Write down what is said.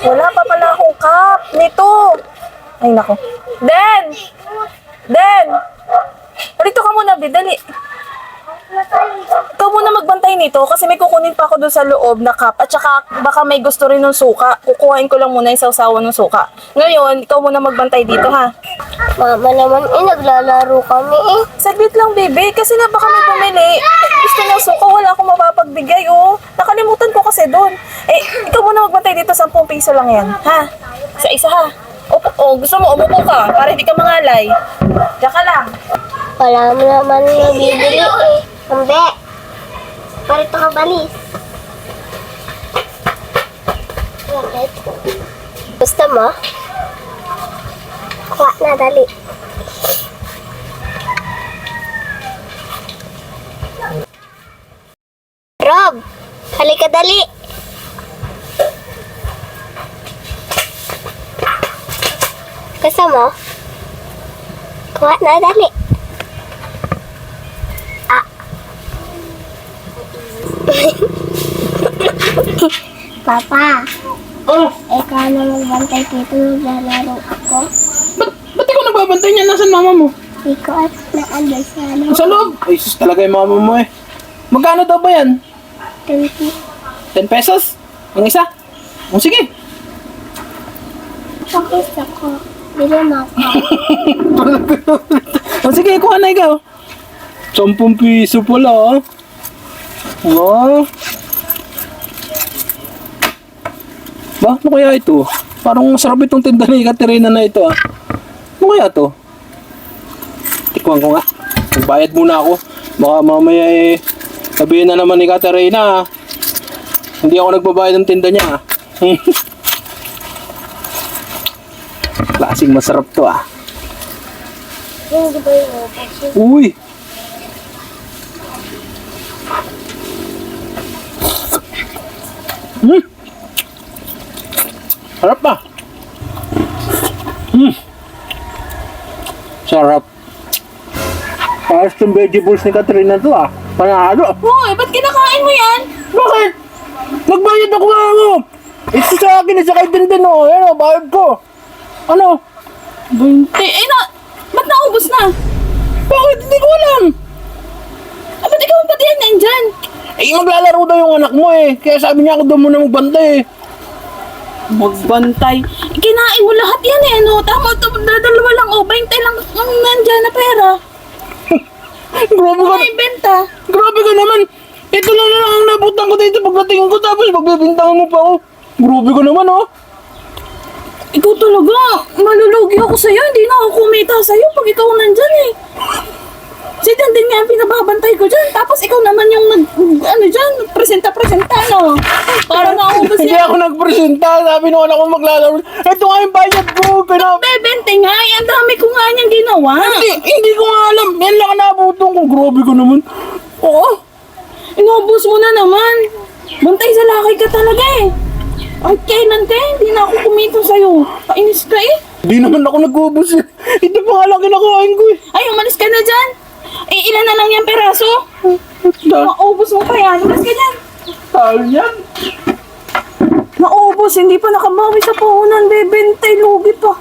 Wala pa pala akong cup nito. Ay, nako. Den! Den! Dito ka muna, Bid. Dali. Ikaw muna magbantay nito kasi may kukunin pa ako doon sa loob na cup at saka baka may gusto rin ng suka. Kukuhain ko lang muna yung sausawan ng suka. Ngayon, ikaw muna magbantay dito, ha? Mama naman, naglalaro kami eh. Saglit lang, baby. Kasi nga baka may bumili. Gusto ng suka, wala akong mapapagbigay, oh. Nakalimutan ko kasi doon. Eh, ikaw muna magbantay dito, 10 piso lang yan, ha? Isa-isa, ha? Opo, oh, gusto mo, umupo ka para hindi ka mangalay. Diyan ka lang. Wala mo naman nabibili eh. Kambe, parito ka balis. Bakit? Gusto mo? Kuha na, dali. Rob, halika dali. Gusto mo? Kuha na, dali. Papa, ikaw na magbantay dito, naglalaro ako. Ba't ikaw nagbabantay niya? Nasaan mama mo? Ikaw at naandun sa ano, Sa loob? Ay, sus talaga yung mama mo eh. Magkano daw ba yan? 20. 10 pesos? Ang isa? O sige. Pakis ako. Bili mo ako. O sige, kuha na ikaw. 10 piso pala ah. Oh. Ba, ano kaya ito? Parang masarap itong tinda ni Katerina na ito ah. Ano kaya to? Tikman ko nga. Magbayad muna ako. Baka mamaya eh, sabihin na naman ni Katerina ah. Hindi ako nagbabayad ng tinda niya ah. Klaseng masarap to ah. Hindi ba yung kasi Uy! Sarap pa! Sarap. Parang yung vegetables ni Katrina to ah. Panalo. Hoy, ba't kinakain mo yan? Bakit? Nagbayad ako nga ako! Ito sa akin, isa kay Tintin oh. Yan oh, bayad ko. Ano? 20. Eh, ba't naubos na? Bakit? Hindi ko alam. Ah, ba't ikaw ang pati yan nandyan? Eh, maglalaro daw yung anak mo eh. Kaya sabi niya ako doon muna magbantay eh. Magbantay. Kinain mo lahat yan eh, no? Tama, dalawa lang, oh. 20 lang ang nandyan na pera. Grabe ka. Ay, benta. Grabe ka naman. Ito lang ang nabutang ko dito pagdating ko tapos magbibintangan mo pa ako. Grabe ka naman oh. Ikaw talaga, malulugi ako sa'yo. Hindi na ako kumita sa'yo pag ikaw nandyan eh. Si Tintin nga ang pinababantay ko dyan. Tapos ikaw naman yung presenta-presenta, no? Para naubos Hindi yan. ako nagpresenta. Sabi nung anak ko maglalaro. Ito nga yung bayad ko. Bebente nga, eh. Ang dami ko nga niyang ginawa. Hindi ko nga alam. Yan lang ang nabutong ko. Grabe ka naman. Oo. Inubos mo na naman. Bantay sa lakay ka talaga eh. Ay, kailan ka eh? Hindi na ako kumita sa'yo. Painis ka eh. Hindi naman ako nag-ubos eh. Ito pa nga lang kinakain ko eh. Ay, umalis ka na dyan. Eh, ilan na lang yung peraso? Da- Maubos mo pa yan. Umalis ka dyan. Talo yan. Naubos, hindi pa nakabawi sa puhunan, bebente, lugi pa.